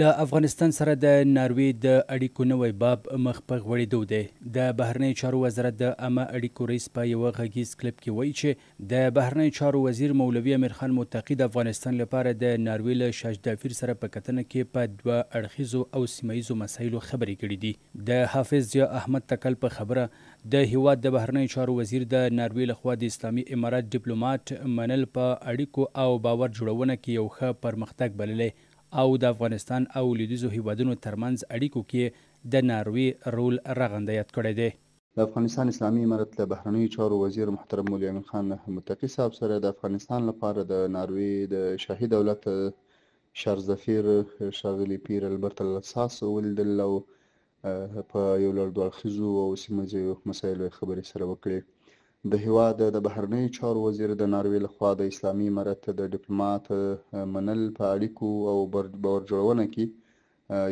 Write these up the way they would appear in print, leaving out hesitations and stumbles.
له افغانستان سره د ناروې د اړیکو نوی باب مخ په غوړېدو دی. د بهرنیو چارو وزارت د عامه اړیکو رئیس په یوه غږیز کلیپ کې وایي چې د بهرنیو چارو وزیر مولوي امیر خان متقي د افغانستان لپاره د ناروې له شاجدافیر سره په کتنه کې په دوه اړخیزو او سیمه ییزو مسایلو خبرې کړې دي. د حافظ ضیا احمد تکل په خبره د هیواد د بهرنیو چارو وزیر د ناروې لخوا د اسلامي امارت ډیپلوماټ منل په اړیکو او باور جوړونه کې یو ښه پرمختګ بللی او د افغانستان او لویدیځو هیوادونو ترمنځ اړیکو کې د ناروې رول رغنده یاد کړی دی. د افغانستان اسلامي امارت له بهرنیو چارو وزیر محترم مولوي امیر خان متقي صاحب سره د افغانستان لپاره د ناروې د شاهي دولت شارزفیر ښاغلي پیر البرت الاساس ولیدل او په یو لړ دوه اړخیزو او سیمه ییزو مسایلو خبرې سره وکړې. د هیواد د بهرنیو چارو وزیر د ناروې لخوا د اسلامي امارت د ډیپلوماټ منل په اړیکو او باور جوړونه کې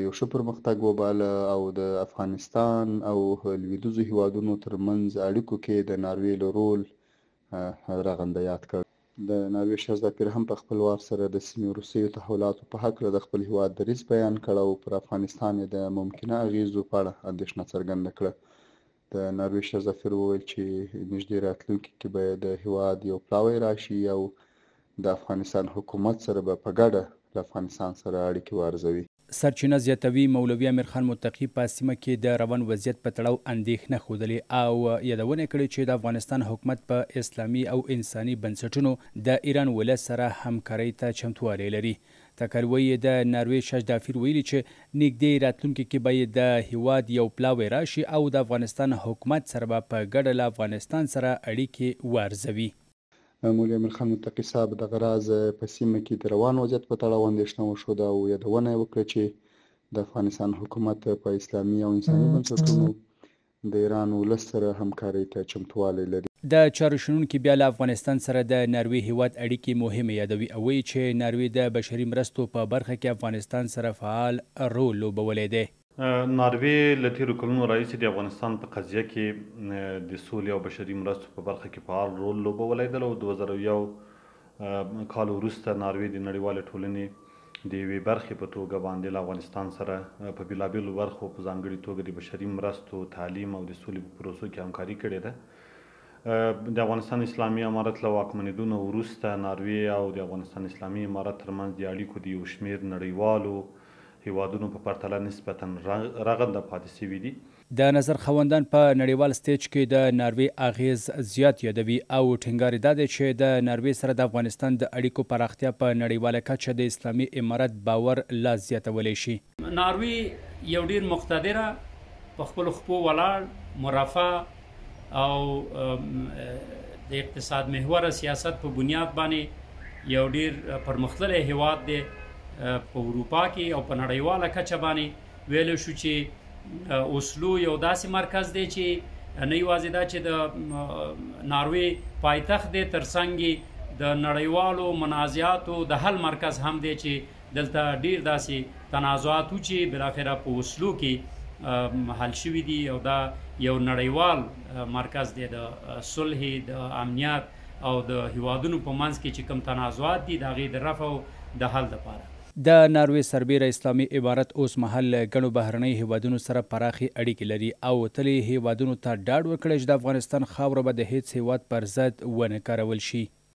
یو ښه پرمختګ وباله او د افغانستان او لویدیځو هیوادونو ترمنځ اړیکو کې د ناروې له رول رغنده یاد کړ. د ناروې شهزادپیر هم په خپل وار سره د سیمې وروستیو تحولاتو په هکله د خپل هیواد دریځ بیان کړ او پر افغانستان د ممکنه اغیزو په اړه اندېښنه څرګنده کړه. د ناروې شهزادپیر وویل چې نږدې راتلونکي کې به د هیواد یو پلاوی راشي او د افغانستان حکومت سره به په ګډه له افغانستان سره اړیکې وارزوي. سرچینه زیاتوي مولوي امیر خان متقي په سیمه کې د روان وضعیت په تړاو اندېښنه ښودلې او یادونه کړې چې د افغانستان حکومت په اسلامي او انساني بنسټونو د ایران ولس سره همکارۍ ته چمتووالی لري. تکل وایي د ناروې شاجدافیر ویلي چې نږدې راتلونکي کې به د هیواد یو پلاوی راشي او د افغانستان حکومت سره به په ګډه له افغانستان سره اړیکې وارزوي. مولوي امیر خان متقي صاحب دغه راز په سیمه کې د روان وضعیت په تړاو اندېښنه وښوده او یادونه یې وکړه چې د افغانستان حکومت په اسلامي او انساني بنسټونو د ایران ولس سره همکارۍ ته چمتووالی لري. د چارو شنونکي بیا له افغانستان سره د ناروې هیواد اړیکې مهمې یادوي او وایي چې ناروې د بشري مرستو په برخه کې افغانستان سره فعال رول لوبولی دی. ناروې له تېرو کلونو راهیسې د افغانستان په قضیه کې د سولې او بشري مرستو په برخه کې فعال رول لوبولی دی. او 2001 کال وروسته ناروې د نړیوالې ټولنې د یوې برخې په توګه باندې له افغانستان سره په بېلابېلو برخو په ځانګړې توګه د بشري مرستو، تعلیم او د سولې په پروسو کې همکاري کړې ده. د افغانستان اسلامي امارت له واکمنېدو نه وروسته ناروې او د افغانستان اسلامي امارت ترمنځ د اړیکو د یو شمېر نړیوالو هیوادونو په پرتله نسبتا رغنده پاتې شوي دي. د نظر خوندان په نړیوال سټیج کې د ناروې اغیز زیات یادوي او ټینګار یې دا دی چې د ناروې سره د افغانستان د اړیکو پراختیا په نړیواله کچه د اسلامي امارت باور لا زیاتولی شي. ناروې یو ډیر مقتدره، په خپلو خپو ولاړ، مرفه او د اقتصاد محوره سیاست په بنیاد باندې یو ډیر پرمختللی هیواد دی. په اروپا کې او په نړیواله کچه باندې ویلو شو چې اوسلو یو داسې مرکز دی چې نه یوازې دا چې د ناروې پایتخت دی، ترڅنګ د نړیوالو منازعاتو د حل مرکز هم دی چې دلته ډیر داسې تنازعات و چې بالاخره په اوسلو کې حل شوي دي او دا یو نړیوال مرکز دی د صلح، د امنیت او د هیوادونو په منځ کې چې کوم تنازعات دي د هغې د رفع او د حل لپاره. د ناروې سربیره اسلامي امارت اوس مهال له ګڼو بهرنیو هیوادونو سره پراخې اړیکې لري او تلې هیوادونو ته ډاډ ورکړی چې د افغانستان خاوره به د هیڅ هیواد پر ضد ونه کارول شي.